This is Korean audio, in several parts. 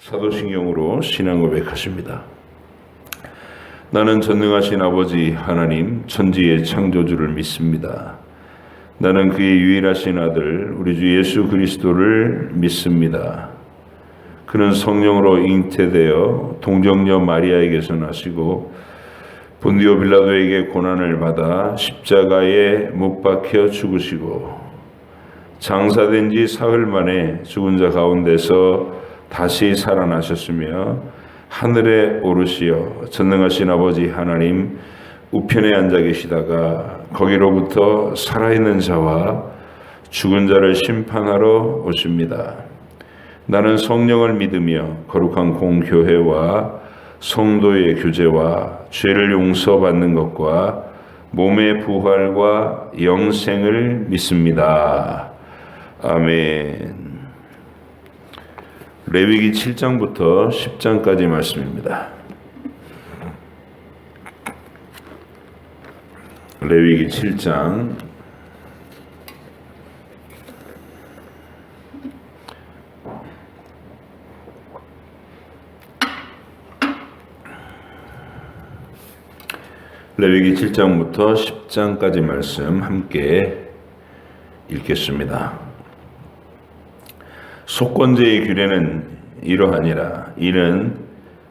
사도신경으로 신앙 고백하십니다. 나는 전능하신 아버지 하나님 천지의 창조주를 믿습니다. 나는 그의 유일하신 아들 우리 주 예수 그리스도를 믿습니다. 그는 성령으로 잉태되어 동정녀 마리아에게서 나시고 본디오 빌라도에게 고난을 받아 십자가에 못 박혀 죽으시고 장사된 지 사흘 만에 죽은 자 가운데서 다시 살아나셨으며 하늘에 오르시어 전능하신 아버지 하나님 우편에 앉아 계시다가 거기로부터 살아있는 자와 죽은 자를 심판하러 오십니다. 나는 성령을 믿으며 거룩한 공교회와 성도의 교제와 죄를 용서받는 것과 몸의 부활과 영생을 믿습니다. 아멘. 레위기 7장부터 10장까지 말씀입니다. 레위기 7장 레위기 7장부터 10장까지 말씀 함께 읽겠습니다. 속건제의 규례는 이러하니라. 이는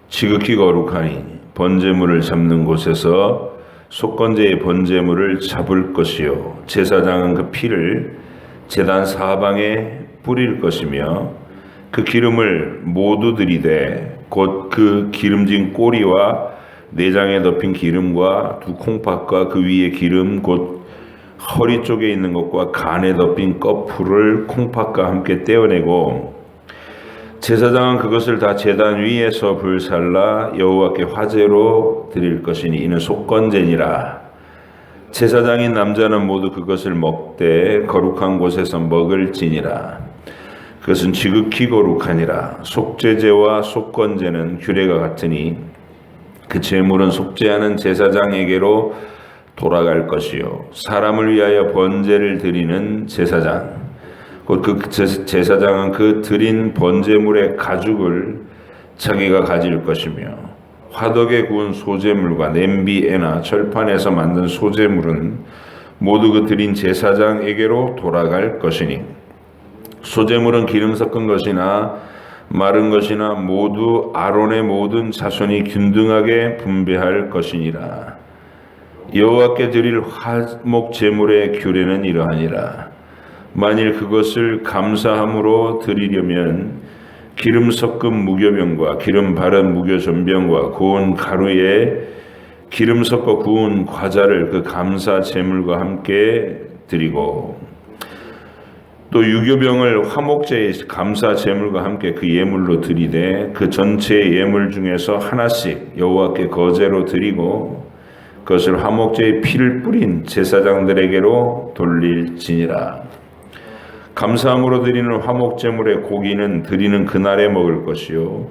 지극히 거룩하니 번제물을 잡는 곳에서 속건제의 번제물을 잡을 것이요 제사장은 그 피를 제단 사방에 뿌릴 것이며 그 기름을 모두 들이되 곧 그 기름진 꼬리와 내장에 덮인 기름과 두 콩팥과 그 위에 기름 곧 허리 쪽에 있는 것과 간에 덮인 꺼풀을 콩팥과 함께 떼어내고 제사장은 그것을 다 제단 위에서 불살라 여호와께 화제로 드릴 것이니 이는 속건제니라. 제사장인 남자는 모두 그것을 먹되 거룩한 곳에서 먹을지니라. 그것은 지극히 거룩하니라. 속죄제와 속건제는 규례가 같으니 그 제물은 속죄하는 제사장에게로 돌아갈 것이요 사람을 위하여 번제를 드리는 제사장 곧 그 제사장은 그 드린 번제물의 가죽을 자기가 가질 것이며 화덕에 구운 소제물과 냄비에나 철판에서 만든 소제물은 모두 그 드린 제사장에게로 돌아갈 것이니 소제물은 기름 섞은 것이나 마른 것이나 모두 아론의 모든 자손이 균등하게 분배할 것이니라. 여호와께 드릴 화목 제물의 규례는 이러하니라. 만일 그것을 감사함으로 드리려면 기름 섞은 무교병과 기름 바른 무교전병과 구운 가루에 기름 섞어 구운 과자를 그 감사 제물과 함께 드리고 또 유교병을 화목제의 감사 제물과 함께 그 예물로 드리되 그 전체의 예물 중에서 하나씩 여호와께 거제로 드리고 그것을 화목제의 피를 뿌린 제사장들에게로 돌릴지니라. 감사함으로 드리는 화목제물의 고기는 드리는 그날에 먹을 것이요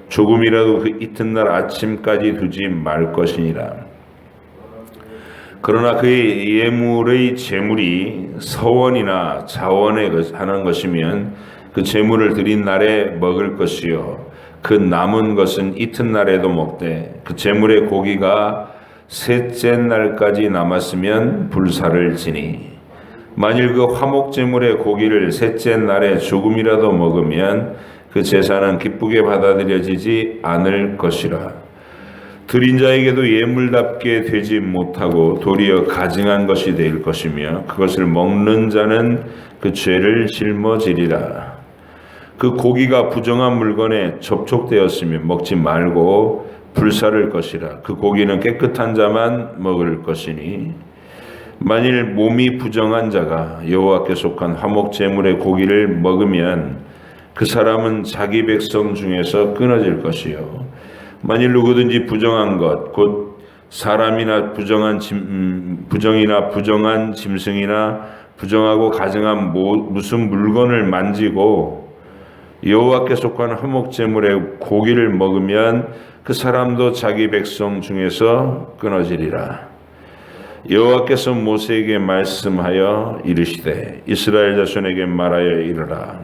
조금이라도 그 이튿날 아침까지 두지 말 것이니라. 그러나 그의 예물의 제물이 서원이나 자원에 하는 것이면 그 제물을 드린 날에 먹을 것이요 그 남은 것은 이튿날에도 먹되 그 제물의 고기가 셋째 날까지 남았으면 불사를 지니 만일 그 화목제물의 고기를 셋째 날에 조금이라도 먹으면 그 제사는 기쁘게 받아들여지지 않을 것이라. 드린 자에게도 예물답게 되지 못하고 도리어 가증한 것이 될 것이며 그것을 먹는 자는 그 죄를 짊어지리라. 그 고기가 부정한 물건에 접촉되었으면 먹지 말고 불사를 것이라. 그 고기는 깨끗한 자만 먹을 것이니 만일 몸이 부정한 자가 여호와께 속한 화목 제물의 고기를 먹으면 그 사람은 자기 백성 중에서 끊어질 것이요 만일 누구든지 부정한 것 곧 사람이나 부정이나 부정한 짐승이나 부정하고 가증한 무슨 물건을 만지고 여호와께 속한 화목 제물의 고기를 먹으면 그 사람도 자기 백성 중에서 끊어지리라. 여호와께서 모세에게 말씀하여 이르시되 이스라엘 자손에게 말하여 이르라.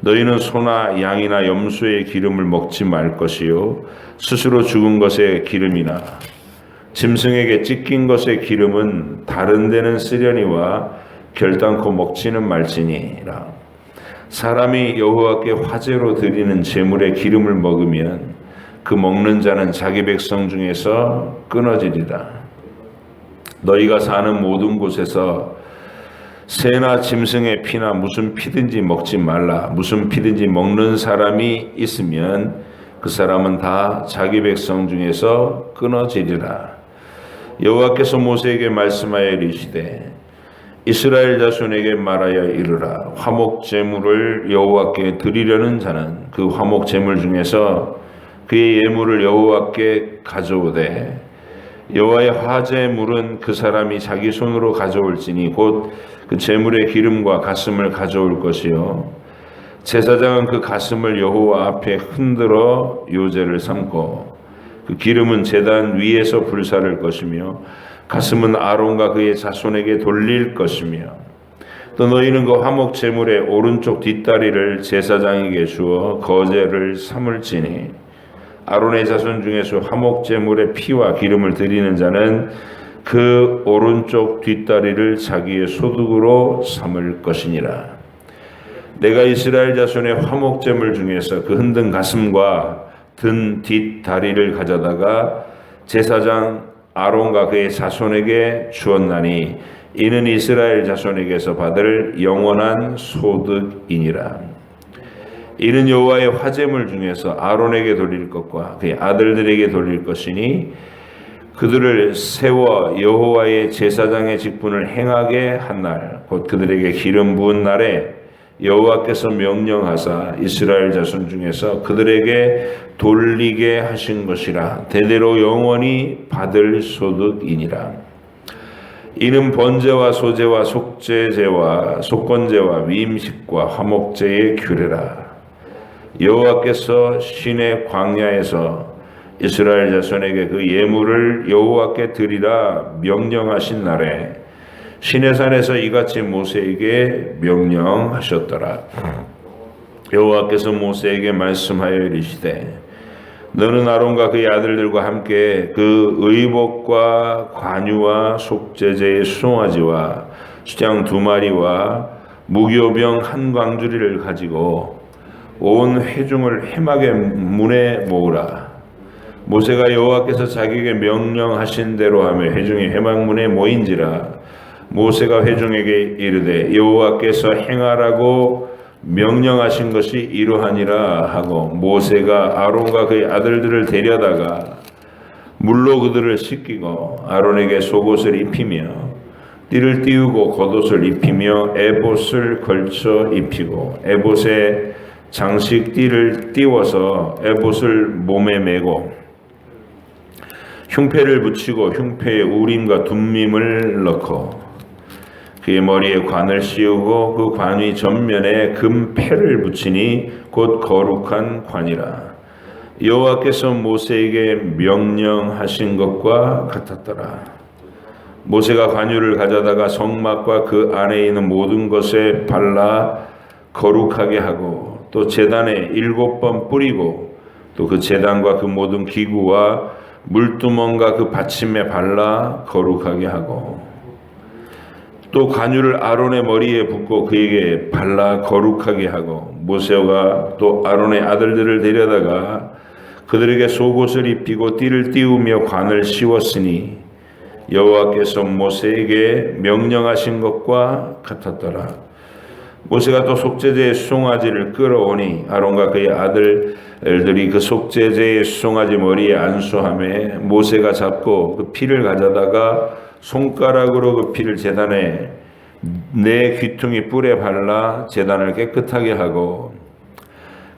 너희는 소나 양이나 염소의 기름을 먹지 말 것이요 스스로 죽은 것의 기름이나 짐승에게 찢긴 것의 기름은 다른 데는 쓰려니와 결단코 먹지는 말지니라. 사람이 여호와께 화제로 드리는 제물의 기름을 먹으면 그 먹는 자는 자기 백성 중에서 끊어지리라. 너희가 사는 모든 곳에서 새나 짐승의 피나 무슨 피든지 먹지 말라. 무슨 피든지 먹는 사람이 있으면 그 사람은 다 자기 백성 중에서 끊어지리라. 여호와께서 모세에게 말씀하여 이르시되 이스라엘 자손에게 말하여 이르라. 화목 제물을 여호와께 드리려는 자는 그 화목 제물 중에서 그의 예물을 여호와께 가져오되 여호와의 화제물은 그 사람이 자기 손으로 가져올지니 곧 그 제물의 기름과 가슴을 가져올 것이요 제사장은 그 가슴을 여호와 앞에 흔들어 요제를 삼고 그 기름은 제단 위에서 불사를 것이며 가슴은 아론과 그의 자손에게 돌릴 것이며 또 너희는 그 화목 제물의 오른쪽 뒷다리를 제사장에게 주어 거제를 삼을지니 아론의 자손 중에서 화목 제물의 피와 기름을 드리는 자는 그 오른쪽 뒷다리를 자기의 소득으로 삼을 것이니라. 내가 이스라엘 자손의 화목 제물 중에서 그 흔든 가슴과 든 뒷다리를 가져다가 제사장 아론과 그의 자손에게 주었나니 이는 이스라엘 자손에게서 받을 영원한 소득이니라. 이는 여호와의 화제물 중에서 아론에게 돌릴 것과 그의 아들들에게 돌릴 것이니 그들을 세워 여호와의 제사장의 직분을 행하게 한 날 곧 그들에게 기름 부은 날에 여호와께서 명령하사 이스라엘 자손 중에서 그들에게 돌리게 하신 것이라. 대대로 영원히 받을 소득이니라. 이는 번제와 소제와 속죄제와 속건제와 위임식과 화목제의 규례라. 여호와께서 시내 광야에서 이스라엘 자손에게 그 예물을 여호와께 드리라 명령하신 날에 시내산에서 이같이 모세에게 명령하셨더라. 여호와께서 모세에게 말씀하여 이르시되 너는 아론과 그의 아들들과 함께 그 의복과 관유와 속죄제의 수송아지와 수장 2마리와 무교병 한 광주리를 가지고 온 회중을 해막의 문에 모으라. 모세가 여호와께서 자기에게 명령하신 대로 하며 회중이 해막문에 모인지라. 모세가 회중에게 이르되 여호와께서 행하라고 명령하신 것이 이러하니라 하고 모세가 아론과 그의 아들들을 데려다가 물로 그들을 씻기고 아론에게 속옷을 입히며 띠를 띄우고 겉옷을 입히며 에봇을 걸쳐 입히고 에봇에 장식 띠를 띄워서 에봇을 몸에 메고 흉패를 붙이고 흉패에 우림과 둠밈을 넣고 그의 머리에 관을 씌우고 그 관 위 전면에 금패를 붙이니 곧 거룩한 관이라. 여호와께서 모세에게 명령하신 것과 같았더라. 모세가 관유를 가져다가 성막과 그 안에 있는 모든 것에 발라 거룩하게 하고 또 제단에 7번 뿌리고 또 그 제단과 그 모든 기구와 물두멍과 그 받침에 발라 거룩하게 하고 또 관유를 아론의 머리에 붓고 그에게 발라 거룩하게 하고 모세가 또 아론의 아들들을 데려다가 그들에게 속옷을 입히고 띠를 띄우며 관을 씌웠으니 여호와께서 모세에게 명령하신 것과 같았더라. 모세가 또 속죄제의 수송아지를 끌어오니 아론과 그의 아들들이 그 속죄제의 수송아지 머리에 안수하매 모세가 잡고 그 피를 가져다가 손가락으로 그 피를 제단에 네 귀퉁이 뿔에 발라 제단을 깨끗하게 하고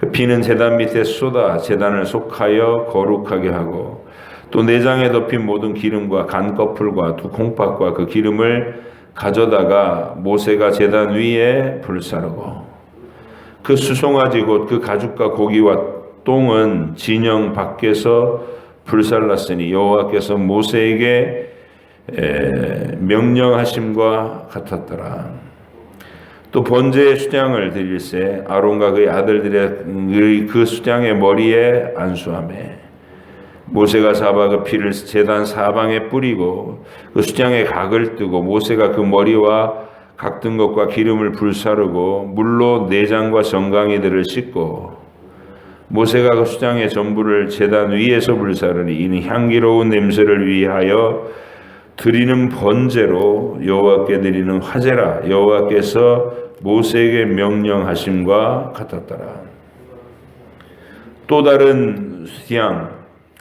그 피는 제단 밑에 쏟아 제단을 속하여 거룩하게 하고 또 내장에 덮인 모든 기름과 간꺼풀과 두 콩팥과 그 기름을 가져다가 모세가 제단 위에 불사르고 그 수송아지 곧 그 가죽과 고기와 똥은 진영 밖에서 불살랐으니 여호와께서 모세에게 명령하심과 같았더라. 또 번제의 수장을 드릴새 아론과 그의 아들들의 그 수장의 머리에 안수하며 모세가 잡아 그 피를 제단 사방에 뿌리고 그 수장의 각을 뜨고 모세가 그 머리와 각든 것과 기름을 불사르고 물로 내장과 정강이들을 씻고 모세가 그 수장의 전부를 제단 위에서 불사르니 이는 향기로운 냄새를 위하여 드리는 번제로 여호와께 드리는 화제라 여호와께서 모세에게 명령하심과 같았더라. 또 다른 수장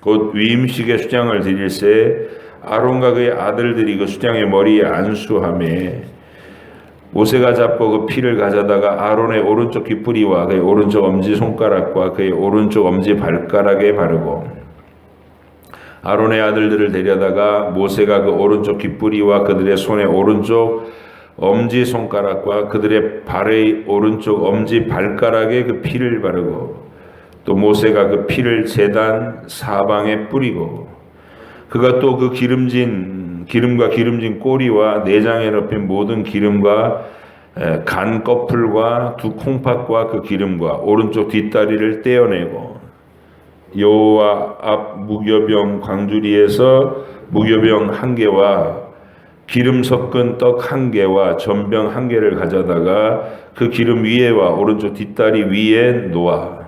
곧 위임식의 수장을 드릴새 아론과 그의 아들들이 그 수장의 머리에 안수하며 모세가 잡고 그 피를 가져다가 아론의 오른쪽 귓뿌리와 그의 오른쪽 엄지손가락과 그의 오른쪽 엄지발가락에 바르고 아론의 아들들을 데려다가 모세가 그 오른쪽 귓뿌리와 그들의 손의 오른쪽 엄지손가락과 그들의 발의 오른쪽 엄지발가락에 그 피를 바르고 또 모세가 그 피를 제단 사방에 뿌리고 그가 또 그 기름과 기름진 꼬리와 내장에 덮인 모든 기름과 간 꺼풀과 두 콩팥과 그 기름과 오른쪽 뒷다리를 떼어내고 여호와 앞 무교병 광주리에서 무교병 한 개와 기름 섞은 떡 한 개와 전병 한 개를 가져다가 그 기름 위에와 오른쪽 뒷다리 위에 놓아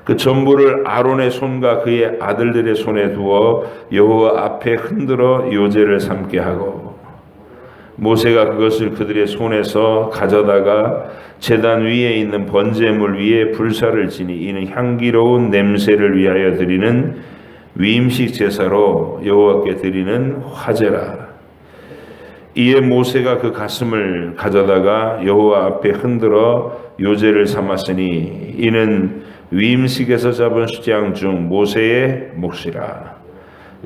그 전부를 아론의 손과 그의 아들들의 손에 두어 여호와 앞에 흔들어 요제를 삼게 하고 모세가 그것을 그들의 손에서 가져다가 제단 위에 있는 번제물 위에 불사를 지니 이는 향기로운 냄새를 위하여 드리는 위임식 제사로 여호와께 드리는 화제라. 이에 모세가 그 가슴을 가져다가 여호와 앞에 흔들어 요제를 삼았으니 이는 위임식에서 잡은 수장 중 모세의 몫이라.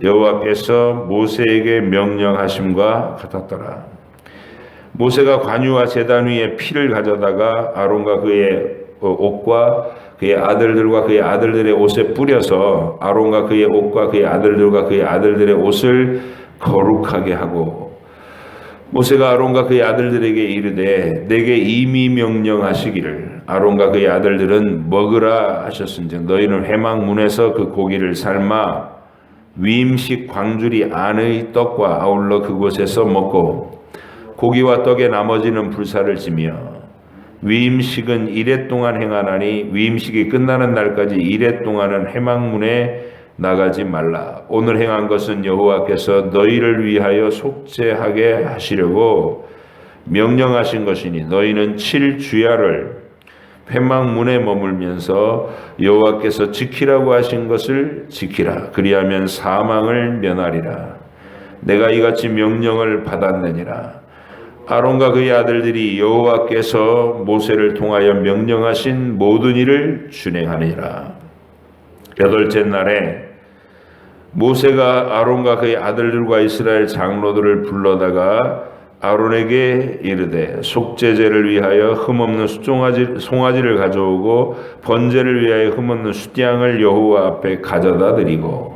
여호와께서 모세에게 명령하심과 같았더라. 모세가 관유와 제단 위에 피를 가져다가 아론과 그의 옷과 그의 아들들과 그의 아들들의 옷에 뿌려서 아론과 그의 옷과 그의 아들들과 그의 아들들의 옷을 거룩하게 하고 모세가 아론과 그의 아들들에게 이르되 내게 이미 명령하시기를 아론과 그의 아들들은 먹으라 하셨은즉 너희는 회막문에서 그 고기를 삶아 위임식 광주리 안의 떡과 아울러 그곳에서 먹고 고기와 떡의 나머지는 불사를 지며 위임식은 이레 동안 행하나니 위임식이 끝나는 날까지 이레 동안은 회막문에 나가지 말라. 오늘 행한 것은 여호와께서 너희를 위하여 속죄하게 하시려고 명령하신 것이니 너희는 7주야를 회막문에 머물면서 여호와께서 지키라고 하신 것을 지키라. 그리하면 사망을 면하리라. 내가 이같이 명령을 받았느니라. 아론과 그의 아들들이 여호와께서 모세를 통하여 명령하신 모든 일을 준행하니라. 8째 날에 모세가 아론과 그의 아들들과 이스라엘 장로들을 불러다가 아론에게 이르되 속죄제를 위하여 흠없는 송아지를 가져오고 번제를 위하여 흠없는 수양을 여호와 앞에 가져다 드리고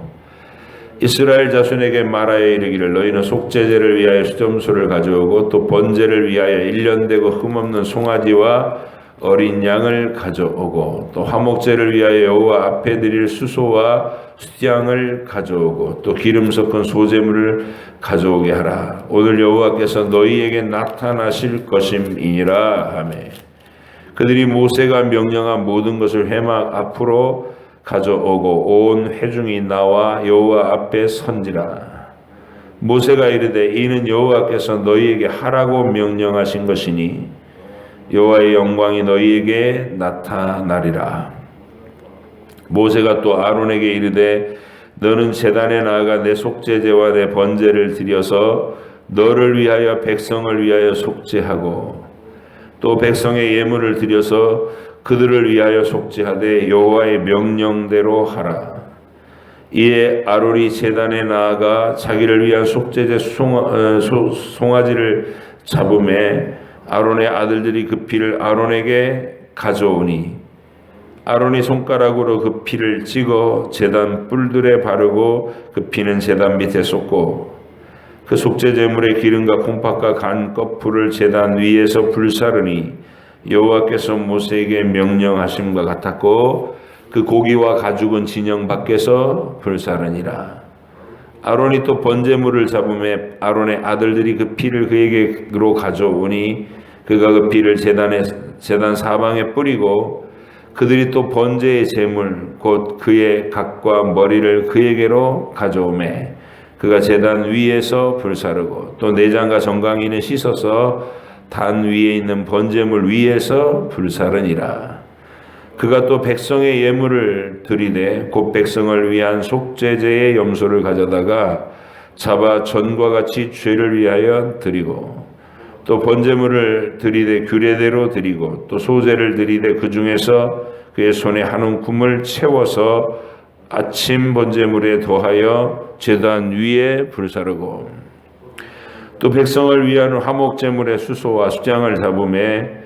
이스라엘 자손에게 말하여 이르기를 너희는 속죄제를 위하여 수점소를 가져오고 또 번제를 위하여 1년 되고 흠없는 송아지와 어린 양을 가져오고 또 화목제를 위하여 여호와 앞에 드릴 수소와 수양을 가져오고 또 기름 섞은 소제물을 가져오게 하라. 오늘 여호와께서 너희에게 나타나실 것임이니라 하며 그들이 모세가 명령한 모든 것을 회막 앞으로 가져오고 온 회중이 나와 여호와 앞에 선지라. 모세가 이르되 이는 여호와께서 너희에게 하라고 명령하신 것이니 여호와의 영광이 너희에게 나타나리라. 모세가 또 아론에게 이르되 너는 제단에 나아가 내 속죄제와 내 번제를 드려서 너를 위하여 백성을 위하여 속죄하고 또 백성의 예물을 드려서 그들을 위하여 속죄하되 여호와의 명령대로 하라. 이에 아론이 제단에 나아가 자기를 위한 속죄제 송아지를 잡음에 아론의 아들들이 그 피를 아론에게 가져오니 아론이 손가락으로 그 피를 찍어 제단 뿔들에 바르고 그 피는 제단 밑에 쏟고 그 속죄 제물의 기름과 콩팥과 간 거풀을 제단 위에서 불사르니 여호와께서 모세에게 명령하심과 같았고 그 고기와 가죽은 진영 밖에서 불사르니라. 아론이 또 번제물을 잡음에 아론의 아들들이 그 피를 그에게로 가져오니 그가 그 피를 제단 사방에 뿌리고 그들이 또 번제의 제물 곧 그의 각과 머리를 그에게로 가져오매 그가 제단 위에서 불사르고 또 내장과 정강이는 씻어서 단 위에 있는 번제물 위에서 불사르니라. 그가 또 백성의 예물을 드리되 곧 백성을 위한 속죄제의 염소를 가져다가 잡아 전과 같이 죄를 위하여 드리고 또 번제물을 드리되 규례대로 드리고 또 소제를 드리되 그 중에서 그의 손에 한 움큼을 채워서 아침 번제물에 더하여 제단 위에 불사르고 또 백성을 위한 화목제물의 수소와 수장을 잡음에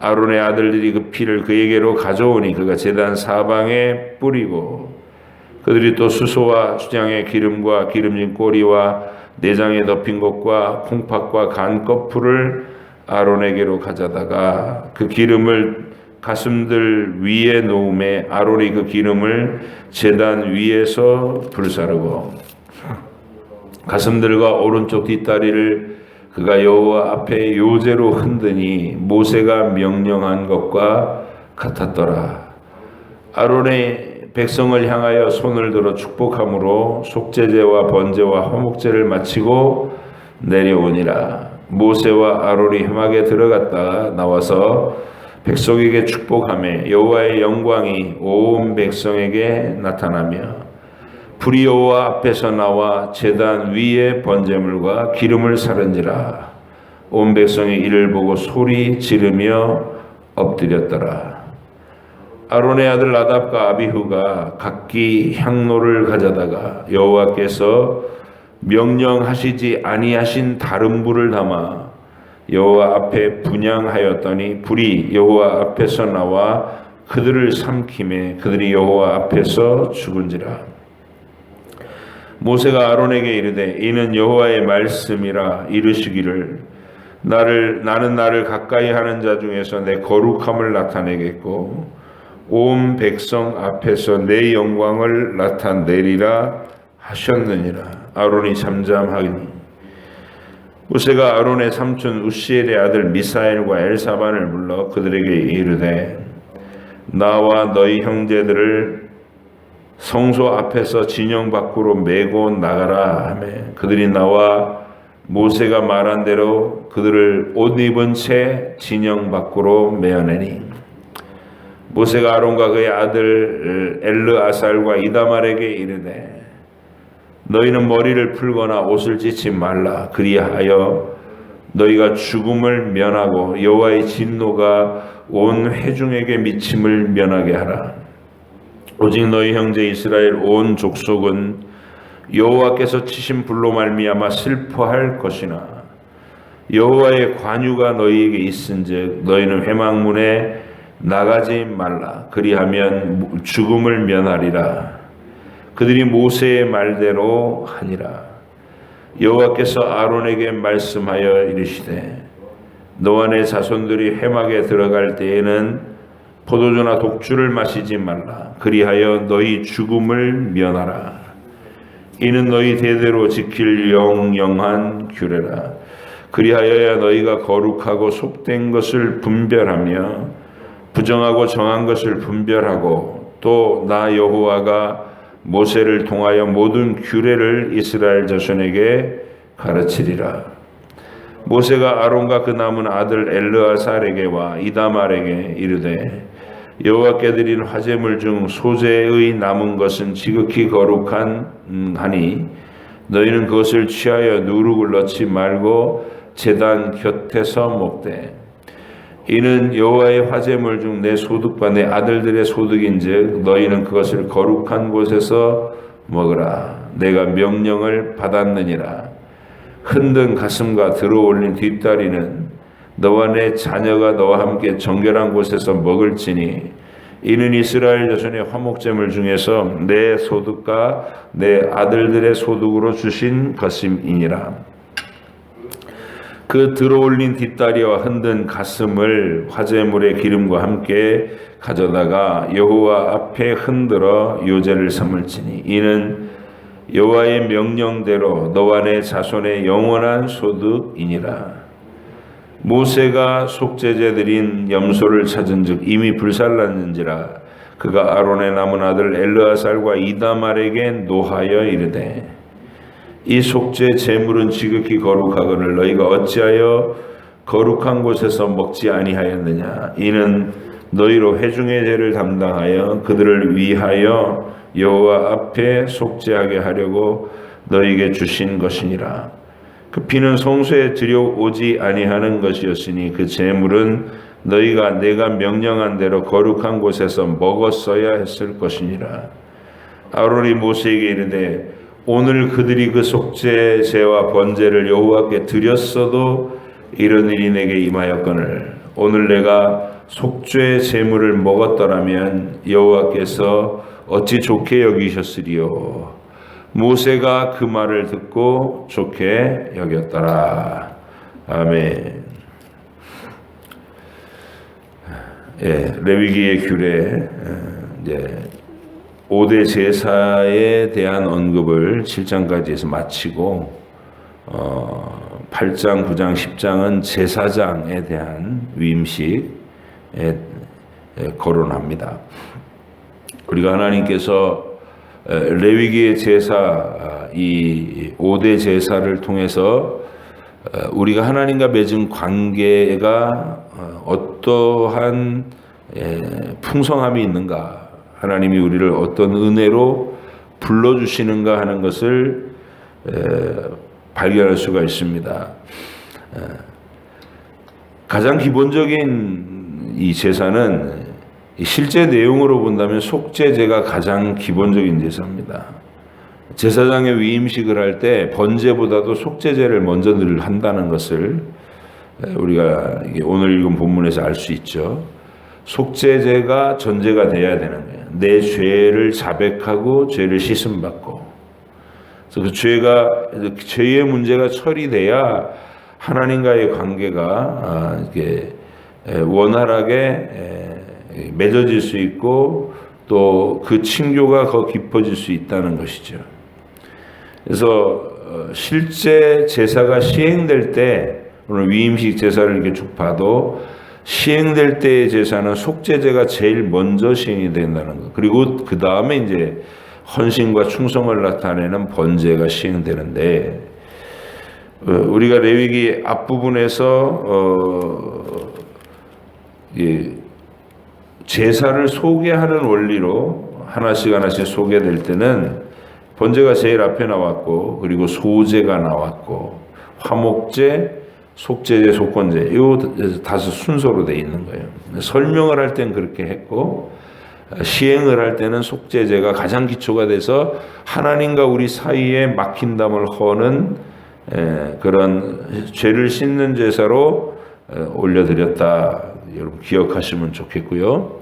아론의 아들들이 그 피를 그에게로 가져오니 그가 제단 사방에 뿌리고 그들이 또 수소와 수장의 기름과 기름진 꼬리와 내장에 덮인 것과 콩팥과 간 거풀을 아론에게로 가져다가 그 기름을 가슴들 위에 놓음에 아론이 그 기름을 제단 위에서 불사르고 가슴들과 오른쪽 뒷다리를 그가 여호와 앞에 요제로 흔드니 모세가 명령한 것과 같았더라. 아론의 백성을 향하여 손을 들어 축복함으로 속죄제와 번제와 화목제를 마치고 내려오니라. 모세와 아론이 회막에 들어갔다가 나와서 백성에게 축복하며 여호와의 영광이 온 백성에게 나타나며 불이 여호와 앞에서 나와 제단 위에 번제물과 기름을 사른지라. 온 백성이 이를 보고 소리 지르며 엎드렸더라. 아론의 아들 나답과 아비후가 각기 향로를 가져다가 여호와께서 명령하시지 아니하신 다른 불을 담아 여호와 앞에 분향하였더니 불이 여호와 앞에서 나와 그들을 삼키매 그들이 여호와 앞에서 죽은지라. 모세가 아론에게 이르되 이는 여호와의 말씀이라 이르시기를 나는 나를 가까이 하는 자 중에서 내 거룩함을 나타내겠고 온 백성 앞에서 내 영광을 나타내리라 하셨느니라. 아론이 잠잠하니 모세가 아론의 삼촌 우시엘의 아들 미사엘과 엘사반을 불러 그들에게 이르되 나와 너희 형제들을 성소 앞에서 진영 밖으로 메고 나가라 하며 그들이 나와 모세가 말한 대로 그들을 옷 입은 채 진영 밖으로 메어내니 모세가 아론과 그의 아들 엘르아살과 이다말에게 이르되 너희는 머리를 풀거나 옷을 찢지 말라. 그리하여 너희가 죽음을 면하고 여호와의 진노가 온 회중에게 미침을 면하게 하라. 오직 너희 형제 이스라엘 온 족속은 여호와께서 치신 불로 말미암아 슬퍼할 것이나 여호와의 관유가 너희에게 있은즉 너희는 회막문에 나가지 말라. 그리하면 죽음을 면하리라. 그들이 모세의 말대로 하니라. 여호와께서 아론에게 말씀하여 이르시되 너와 내 자손들이 회막에 들어갈 때에는 포도주나 독주를 마시지 말라. 그리하여 너희 죽음을 면하라. 이는 너희 대대로 지킬 영영한 규례라. 그리하여야 너희가 거룩하고 속된 것을 분별하며 부정하고 정한 것을 분별하고 또 나 여호와가 모세를 통하여 모든 규례를 이스라엘 자손에게 가르치리라. 모세가 아론과 그 남은 아들 엘르아살에게와 이다말에게 이르되 여호와께 드린 화제물 중 소제의 남은 것은 지극히 거룩한 하니 너희는 그것을 취하여 누룩을 넣지 말고 제단 곁에서 먹되 이는 여호와의 화제물 중 내 소득과 내 아들들의 소득인즉 너희는 그것을 거룩한 곳에서 먹으라. 내가 명령을 받았느니라. 흔든 가슴과 들어올린 뒷다리는 너와 내 자녀가 너와 함께 정결한 곳에서 먹을지니 이는 이스라엘 자손의 화목제물 중에서 내 소득과 내 아들들의 소득으로 주신 것임이니라. 그 들어올린 뒷다리와 흔든 가슴을 화제물의 기름과 함께 가져다가 여호와 앞에 흔들어 요제를 삼을지니 이는 여호와의 명령대로 너와 내 자손의 영원한 소득이니라. 모세가 속죄제 드린 염소를 찾은즉 이미 불살랐는지라 그가 아론의 남은 아들 엘르아살과 이다말에게 노하여 이르되 이 속죄 제물은 지극히 거룩하거늘 너희가 어찌하여 거룩한 곳에서 먹지 아니하였느냐. 이는 너희로 회중의 죄를 담당하여 그들을 위하여 여호와 앞에 속죄하게 하려고 너희에게 주신 것이니라. 그 피는 성소에 들여오지 아니하는 것이었으니 그 제물은 너희가 내가 명령한 대로 거룩한 곳에서 먹었어야 했을 것이니라. 아론이 모세에게 이르되 오늘 그들이 그 속죄제와 번제를 여호와께 드렸어도 이런 일이 내게 임하였거늘 오늘 내가 속죄 제물을 먹었더라면 여호와께서 어찌 좋게 여기셨으리요. 모세가 그 말을 듣고 좋게 여겼더라. 아멘. 예, 레위기의 규례 이제 5대 제사에 대한 언급을 7장까지 해서 마치고 8장, 9장, 10장은 제사장에 대한 위임식에 거론합니다. 우리가 하나님께서 레위기의 제사, 이 5대 제사를 통해서 우리가 하나님과 맺은 관계가 어떠한 풍성함이 있는가, 하나님이 우리를 어떤 은혜로 불러주시는가 하는 것을 발견할 수가 있습니다. 가장 기본적인 이 제사는 실제 내용으로 본다면 속죄제가 가장 기본적인 제사입니다. 제사장의 위임식을 할 때 번제보다도 속죄제를 먼저 늘 한다는 것을 우리가 오늘 읽은 본문에서 알 수 있죠. 속죄제가 전제가 돼야 되는 거예요. 내 죄를 자백하고 죄를 씻음받고, 그래서 그 죄의 문제가 처리돼야 하나님과의 관계가 이렇게 원활하게 맺어질 수 있고 또 그 친교가 더 깊어질 수 있다는 것이죠. 그래서 실제 제사가 시행될 때, 오늘 위임식 제사를 이렇게 쭉 봐도 시행될 때의 제사는 속죄제가 제일 먼저 시행이 된다는 것. 그리고 그 다음에 이제 헌신과 충성을 나타내는 번제가 시행되는데, 우리가 레위기 앞부분에서 제사를 소개하는 원리로 하나씩 소개될 때는 번제가 제일 앞에 나왔고, 그리고 소제가 나왔고, 화목제, 속죄제, 속건제, 이 다섯 순서로 돼 있는 거예요. 설명을 할 땐 그렇게 했고, 시행을 할 때는 속죄제가 가장 기초가 돼서 하나님과 우리 사이에 막힌담을 허는 그런 죄를 씻는 제사로 올려드렸다. 여러분 기억하시면 좋겠고요.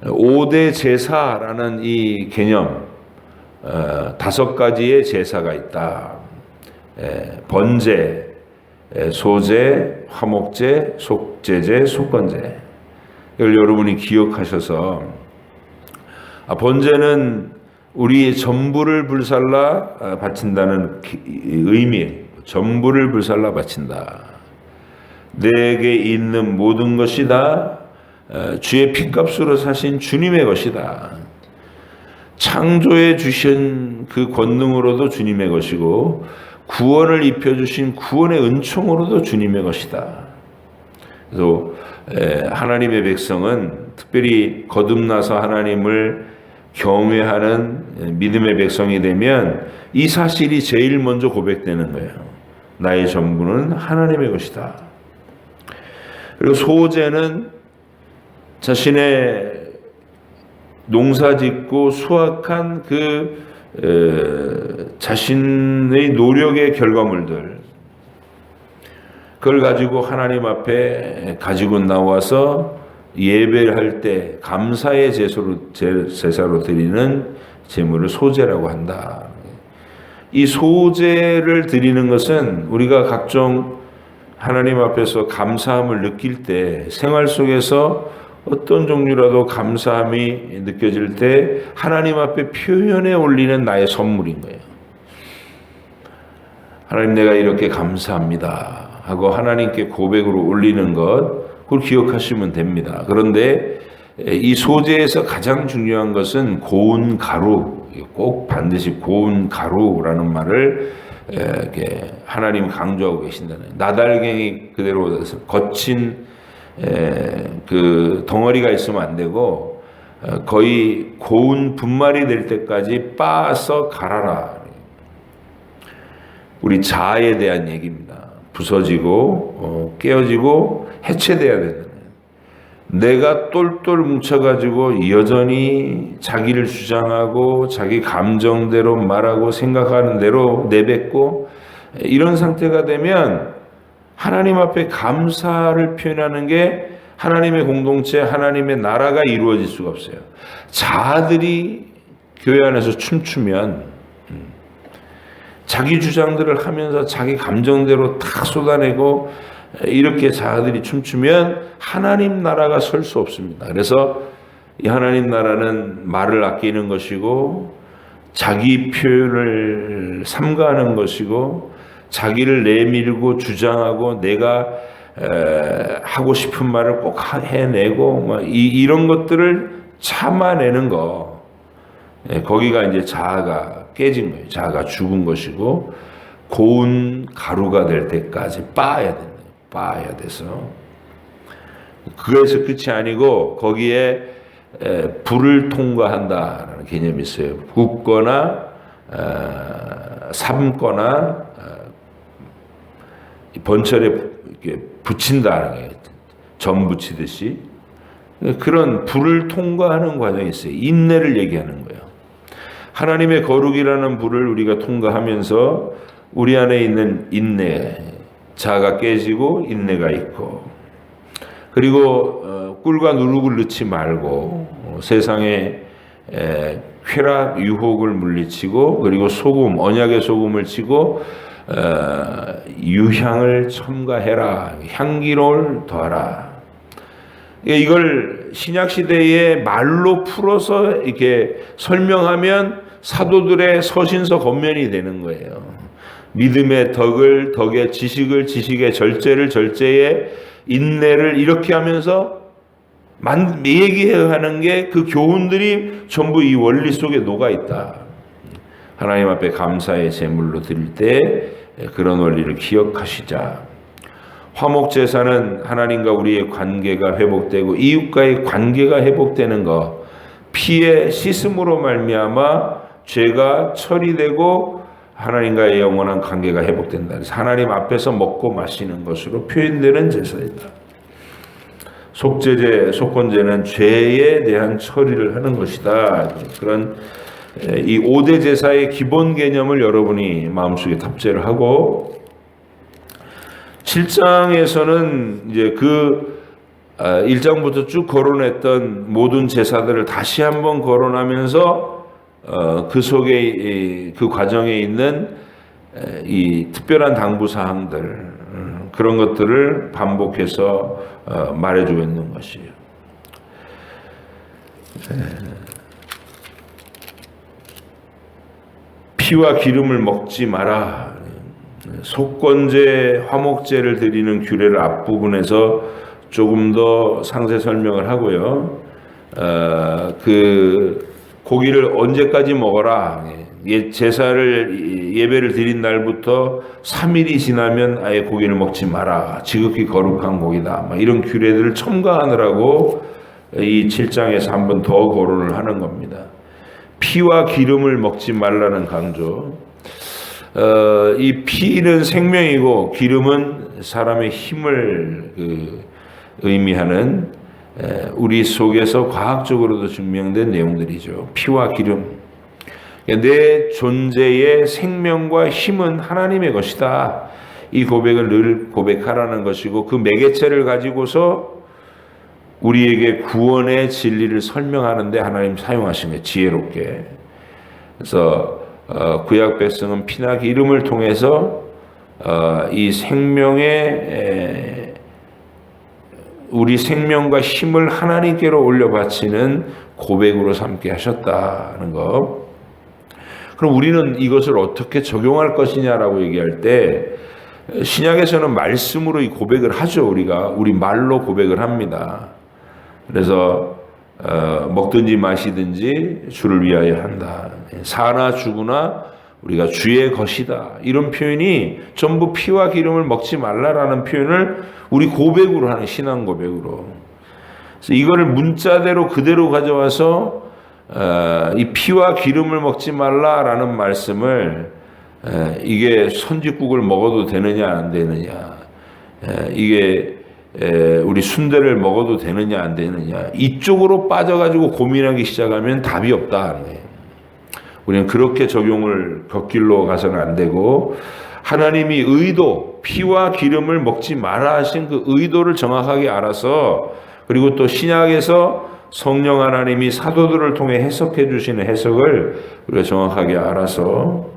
5대 제사라는 이 개념, 5가지의 제사가 있다. 번제, 소제, 화목제, 속죄제, 속건제. 이걸 여러분이 기억하셔서, 번제는 우리의 전부를 불살라 바친다는 의미예요. 전부를 불살라 바친다. 내게 있는 모든 것이 다 주의 피값으로 사신 주님의 것이다. 창조해 주신 그 권능으로도 주님의 것이고, 구원을 입혀주신 구원의 은총으로도 주님의 것이다. 그래서 하나님의 백성은 특별히 거듭나서 하나님을 경외하는 믿음의 백성이 되면 이 사실이 제일 먼저 고백되는 거예요. 나의 전부는 하나님의 것이다. 그리고 소제는 자신의 농사짓고 수확한 자신의 노력의 결과물들, 그걸 가지고 하나님 앞에 가지고 나와서 예배를 할 때 감사의 제사로 드리는 제물을 소제라고 한다. 이 소제를 드리는 것은 우리가 각종 하나님 앞에서 감사함을 느낄 때, 생활 속에서 어떤 종류라도 감사함이 느껴질 때 하나님 앞에 표현해 올리는 나의 선물인 거예요. 하나님, 내가 이렇게 감사합니다 하고 하나님께 고백으로 올리는 것, 그걸 기억하시면 됩니다. 그런데 이 소재에서 가장 중요한 것은 고운 가루, 꼭 반드시 고운 가루라는 말을 이렇게 하나님 강조하고 계신다는, 나달갱이 그대로 거친 그 덩어리가 있으면 안 되고 거의 고운 분말이 될 때까지 빻아서 갈아라. 우리 자아에 대한 얘기입니다. 부서지고 깨어지고 해체돼야 된다. 내가 똘똘 뭉쳐가지고 여전히 자기를 주장하고 자기 감정대로 말하고 생각하는 대로 내뱉고 이런 상태가 되면 하나님 앞에 감사를 표현하는 게 하나님의 공동체, 하나님의 나라가 이루어질 수가 없어요. 자아들이 교회 안에서 춤추면, 자기 주장들을 하면서 자기 감정대로 탁 쏟아내고 이렇게 자아들이 춤추면 하나님 나라가 설 수 없습니다. 그래서 이 하나님 나라는 말을 아끼는 것이고 자기 표현을 삼가하는 것이고 자기를 내밀고 주장하고 내가 하고 싶은 말을 꼭 해내고 이런 것들을 참아내는 거, 거기가 이제 자아가 깨진 거예요. 자아가 죽은 것이고 고운 가루가 될 때까지 빻아야 된다. 빻아야 돼서 그것이 끝이 아니고 거기에 불을 통과한다라는 개념이 있어요. 굽거나 삶거나 번철에 이렇게 붙인다는 게 점 붙이듯이 그런 불을 통과하는 과정이 있어요. 인내를 얘기하는 거예요. 하나님의 거룩이라는 불을 우리가 통과하면서 우리 안에 있는 인내, 자아가 깨지고 인내가 있고, 그리고 꿀과 누룩을 넣지 말고 세상에 쾌락, 유혹을 물리치고, 그리고 소금, 언약의 소금을 치고 유향을 첨가해라, 향기를 더하라. 이걸 신약 시대에 말로 풀어서 이렇게 설명하면 사도들의 서신서 겉면이 되는 거예요. 믿음의 덕을 덕의, 지식을 지식의, 절제를 절제의, 인내를 이렇게 하면서 얘기하는 게 그 교훈들이 전부 이 원리 속에 녹아 있다. 하나님 앞에 감사의 제물로 드릴 때 그런 원리를 기억하시자. 화목제사는 하나님과 우리의 관계가 회복되고 이웃과의 관계가 회복되는 것, 피의 씻음으로 말미암아 죄가 처리되고 하나님과의 영원한 관계가 회복된다. 그래서 하나님 앞에서 먹고 마시는 것으로 표현되는 제사이다. 속죄제, 속건제는 죄에 대한 처리를 하는 것이다. 그런 이 5대 제사의 기본 개념을 여러분이 마음속에 탑재를 하고, 7장에서는 이제 그 1장부터 쭉 거론했던 모든 제사들을 다시 한번 거론하면서 그 속에 그 과정에 있는 이 특별한 당부 사항들, 그런 것들을 반복해서 말해주고 있는 것이에요. 피와 기름을 먹지 마라. 속건제, 화목제를 드리는 규례를 앞부분에서 조금 더 상세 설명을 하고요. 그 고기를 언제까지 먹어라. 제사를 예배를 드린 날부터 3일이 지나면 아예 고기를 먹지 마라. 지극히 거룩한 고기다. 이런 규례들을 첨가하느라고 이 7장에서 한 번 더 거론을 하는 겁니다. 피와 기름을 먹지 말라는 강조. 이 피는 생명이고 기름은 사람의 힘을 의미하는 우리 속에서 과학적으로도 증명된 내용들이죠. 피와 기름. 내 존재의 생명과 힘은 하나님의 것이다. 이 고백을 늘 고백하라는 것이고, 그 매개체를 가지고서 우리에게 구원의 진리를 설명하는데 하나님 사용하신 게 지혜롭게. 그래서 구약 백성은 피나 기름을 통해서 이 생명의 우리 생명과 힘을 하나님께로 올려 바치는 고백으로 삼게 하셨다는 것. 그럼 우리는 이것을 어떻게 적용할 것이냐라고 얘기할 때 신약에서는 말씀으로 이 고백을 하죠. 우리 말로 고백을 합니다. 그래서 먹든지 마시든지 주를 위하여 한다. 사나 죽으나 우리가 주의 것이다. 이런 표현이 전부 피와 기름을 먹지 말라라는 표현을 우리 고백으로 하는 신앙 고백으로. 그래서 이거를 문자대로 그대로 가져와서 이 피와 기름을 먹지 말라라는 말씀을 이게 선짓국을 먹어도 되느냐 안 되느냐, 이게 우리 순대를 먹어도 되느냐 안 되느냐, 이쪽으로 빠져가지고 고민하기 시작하면 답이 없다. 우리는 그렇게 적용을 곁길로 가서는 안 되고, 하나님이 의도, 피와 기름을 먹지 마라 하신 그 의도를 정확하게 알아서, 그리고 또 신약에서 성령 하나님이 사도들을 통해 해석해 주시는 해석을 우리가 정확하게 알아서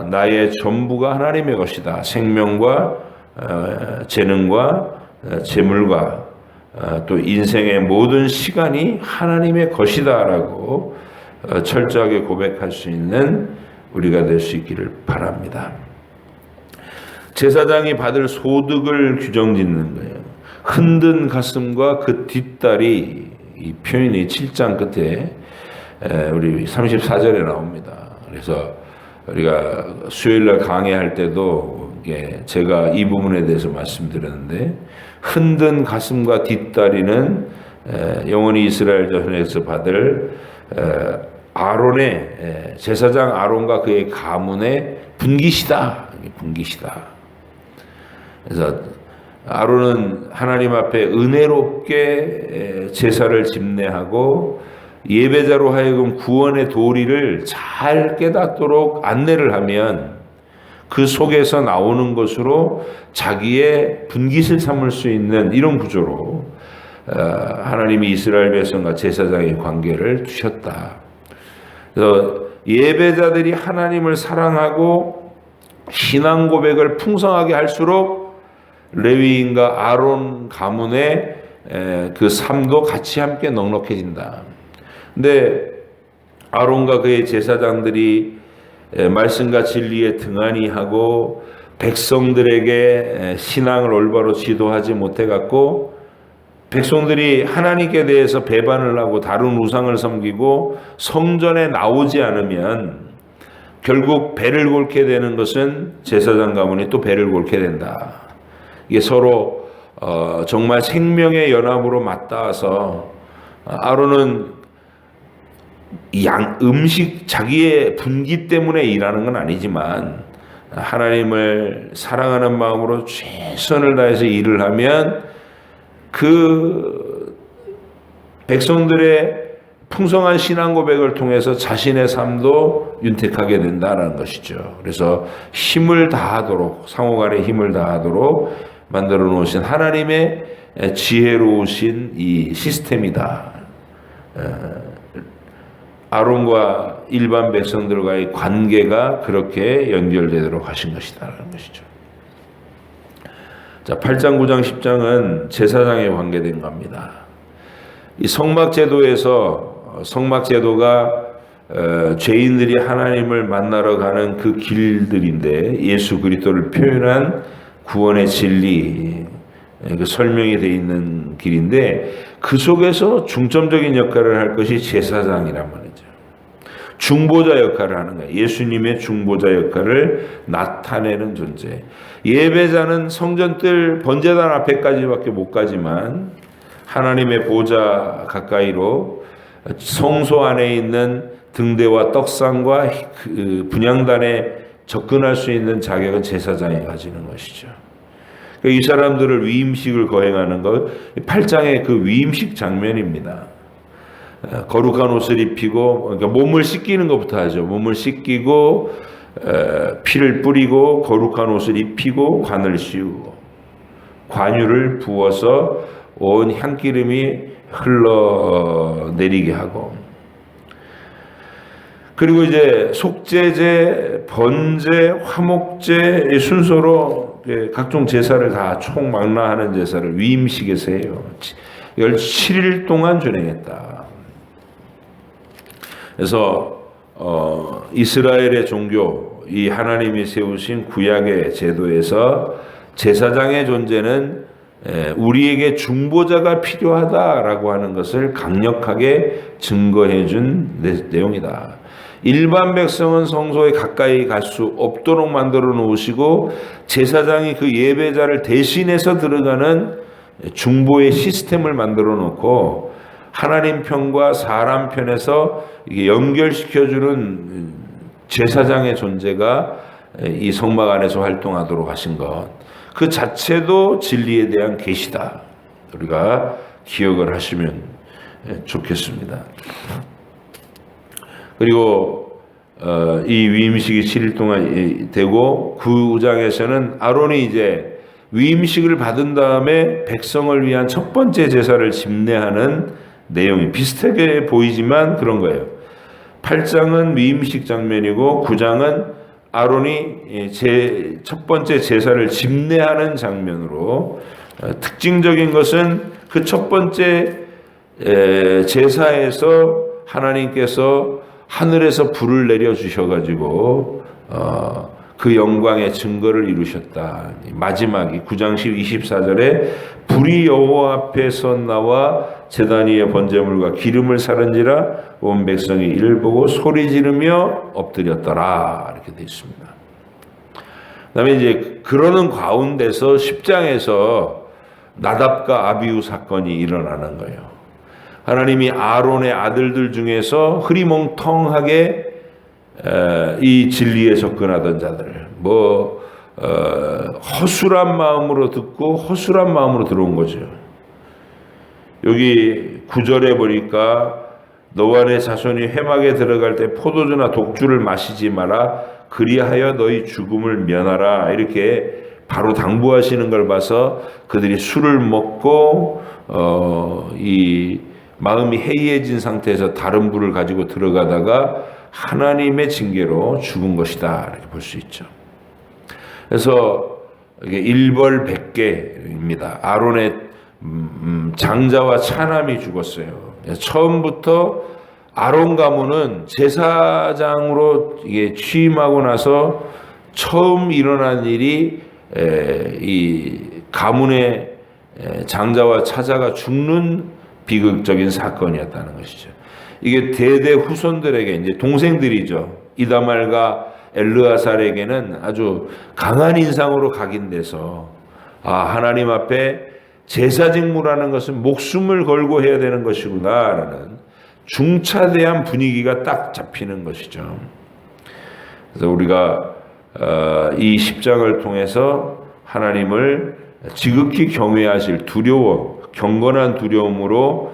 나의 전부가 하나님의 것이다. 생명과 재능과 재물과 또 인생의 모든 시간이 하나님의 것이다라고 철저하게 고백할 수 있는 우리가 될 수 있기를 바랍니다. 제사장이 받을 소득을 규정짓는 거예요. 흔든 가슴과 그 뒷다리, 이 표현이 7장 끝에 우리 34절에 나옵니다. 그래서 우리가 수요일날 강의할 때도 제가 이 부분에 대해서 말씀드렸는데, 흔든 가슴과 뒷다리는 영원히 이스라엘 자손에서 받을 아론의 제사장 아론과 그의 가문의 분깃이다. 분깃이다. 그래서 아론은 하나님 앞에 은혜롭게 제사를 집례하고 예배자로 하여금 구원의 도리를 잘 깨닫도록 안내를 하면 그 속에서 나오는 것으로 자기의 분깃을 삼을 수 있는 이런 구조로 하나님이 이스라엘 백성과 제사장의 관계를 두셨다. 그래서 예배자들이 하나님을 사랑하고 신앙 고백을 풍성하게 할수록 레위인과 아론 가문의 그 삶도 같이 함께 넉넉해진다. 근데 아론과 그의 제사장들이 말씀과 진리에 등한히 하고 백성들에게 신앙을 올바로 지도하지 못해 갖고 백성들이 하나님께 대해서 배반을 하고 다른 우상을 섬기고 성전에 나오지 않으면 결국 배를 골게 되는 것은 제사장 가문이 또 배를 골게 된다. 이게 서로 정말 생명의 연합으로 맞닿아서 아론은 음식 자기의 분기 때문에 일하는 건 아니지만 하나님을 사랑하는 마음으로 최선을 다해서 일을 하면 그 백성들의 풍성한 신앙 고백을 통해서 자신의 삶도 윤택하게 된다는 것이죠. 그래서 힘을 다하도록, 상호간에 힘을 다하도록 만들어 놓으신 하나님의 지혜로우신 이 시스템이다. 아론과 일반 백성들과의 관계가 그렇게 연결되도록 하신 것이다라는 것이죠. 자, 8장, 9장, 10장은 제사장에 관계된 겁니다. 이 성막제도에서 성막제도가 죄인들이 하나님을 만나러 가는 그 길들인데 예수 그리스도를 표현한 구원의 진리, 그 설명이 되어 있는 길인데 그 속에서 중점적인 역할을 할 것이 제사장이란 말이죠. 중보자 역할을 하는 거예요. 예수님의 중보자 역할을 나타내는 존재. 예배자는 성전뜰 번제단 앞에까지밖에 못 가지만 하나님의 보좌 가까이로 성소 안에 있는 등대와 떡상과 그 분향단에 접근할 수 있는 자격은 제사장이 가지는 것이죠. 이 사람들을 위임식을 거행하는 것, 8장의 그 위임식 장면입니다. 거룩한 옷을 입히고, 그러니까 몸을 씻기는 것부터 하죠. 몸을 씻기고 피를 뿌리고 거룩한 옷을 입히고 관을 씌우고 관유를 부어서 온 향기름이 흘러내리게 하고, 그리고 이제 속죄제, 번제, 화목제 순서로 각종 제사를 다 총망라하는 제사를 위임식에서 해요. 17일 동안 준행했다. 그래서 이스라엘의 종교, 이 하나님이 세우신 구약의 제도에서 제사장의 존재는 우리에게 중보자가 필요하다라고 하는 것을 강력하게 증거해 준 내용이다. 일반 백성은 성소에 가까이 갈 수 없도록 만들어 놓으시고 제사장이 그 예배자를 대신해서 들어가는 중보의 시스템을 만들어 놓고 하나님 편과 사람 편에서 이게 연결시켜주는 제사장의 존재가 이 성막 안에서 활동하도록 하신 것, 그 자체도 진리에 대한 계시다. 우리가 기억을 하시면 좋겠습니다. 그리고 이 위임식이 7일 동안 되고 9장에서는 아론이 이제 위임식을 받은 다음에 백성을 위한 첫 번째 제사를 집례하는 내용이 비슷하게 보이지만 그런 거예요. 8장은 위임식 장면이고 9장은 아론이 첫 번째 제사를 집례하는 장면으로, 특징적인 것은 그 첫 번째 제사에서 하나님께서 하늘에서 불을 내려 주셔가지고 그 영광의 증거를 이루셨다. 마지막이 9장 24절에 불이 여호와 앞에서 나와 제단 위에 번제물과 기름을 사른지라 온 백성이 이를 보고 소리 지르며 엎드렸더라, 이렇게 되어 있습니다. 그다음에 이제 그러는 가운데서 10장에서 나답과 아비후 사건이 일어나는 거예요. 하나님이 아론의 아들들 중에서 흐리멍텅하게 이 진리에 접근하던 자들, 허술한 마음으로 듣고 허술한 마음으로 들어온 거죠. 여기 9절에 보니까 너와 내 자손이 회막에 들어갈 때 포도주나 독주를 마시지 마라, 그리하여 너희 죽음을 면하라, 이렇게 바로 당부하시는 걸 봐서 그들이 술을 먹고 이 마음이 해이해진 상태에서 다른 불을 가지고 들어가다가 하나님의 징계로 죽은 것이다, 이렇게 볼 수 있죠. 그래서 이게 일벌백계입니다. 아론의 장자와 차남이 죽었어요. 처음부터 아론 가문은 제사장으로 이게 취임하고 나서 처음 일어난 일이 이 가문의 장자와 차자가 죽는 비극적인 사건이었다는 것이죠. 이게 대대 후손들에게, 이제 동생들이죠, 이다말과 엘르아살에게는 아주 강한 인상으로 각인돼서, 하나님 앞에 제사 직무라는 것은 목숨을 걸고 해야 되는 것이구나라는 중차대한 분위기가 딱 잡히는 것이죠. 그래서 우리가 이 10장을 통해서 하나님을 지극히 경외하실 경건한 두려움으로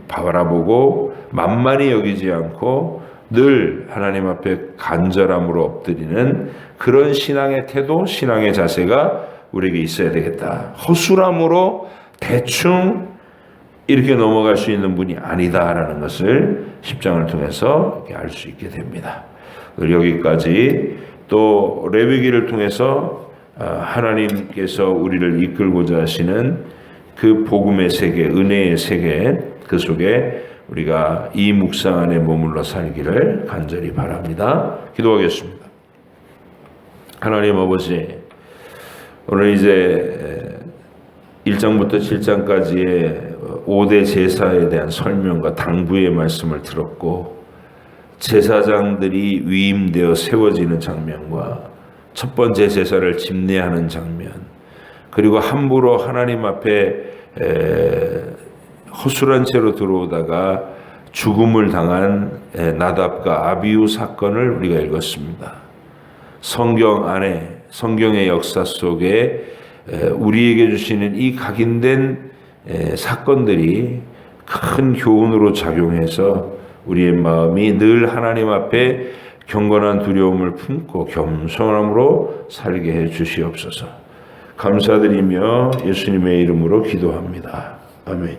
바라보고 만만히 여기지 않고 늘 하나님 앞에 간절함으로 엎드리는 그런 신앙의 태도, 신앙의 자세가 우리에게 있어야 되겠다. 허술함으로 대충 이렇게 넘어갈 수 있는 분이 아니다라는 것을 10장을 통해서 알 수 있게 됩니다. 여기까지 또 레위기를 통해서 하나님께서 우리를 이끌고자 하시는 그 복음의 세계, 은혜의 세계, 그 속에 우리가 이 묵상 안에 머물러 살기를 간절히 바랍니다. 기도하겠습니다. 하나님 아버지, 오늘 이제 1장부터 7장까지의 5대 제사에 대한 설명과 당부의 말씀을 들었고, 제사장들이 위임되어 세워지는 장면과 첫 번째 제사를 집례하는 장면, 그리고 함부로 하나님 앞에 허술한 채로 들어오다가 죽음을 당한 나답과 아비후 사건을 우리가 읽었습니다. 성경 안에, 성경의 역사 속에 우리에게 주시는 이 각인된 사건들이 큰 교훈으로 작용해서 우리의 마음이 늘 하나님 앞에 경건한 두려움을 품고 겸손함으로 살게 해 주시옵소서. 감사드리며 예수님의 이름으로 기도합니다. 아멘.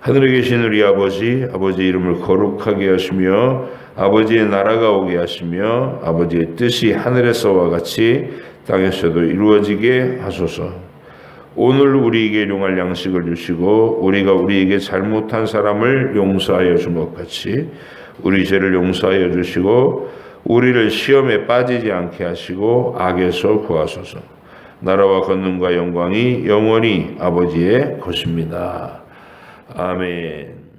하늘에 계신 우리 아버지, 아버지의 이름을 거룩하게 하시며 아버지의 나라가 오게 하시며 아버지의 뜻이 하늘에서와 같이 땅에서도 이루어지게 하소서. 오늘 우리에게 일용할 양식을 주시고 우리가 우리에게 잘못한 사람을 용서하여 준 것 같이 우리 죄를 용서하여 주시고 우리를 시험에 빠지지 않게 하시고 악에서 구하소서. 나라와 권능과 영광이 영원히 아버지의 것입니다. 아멘.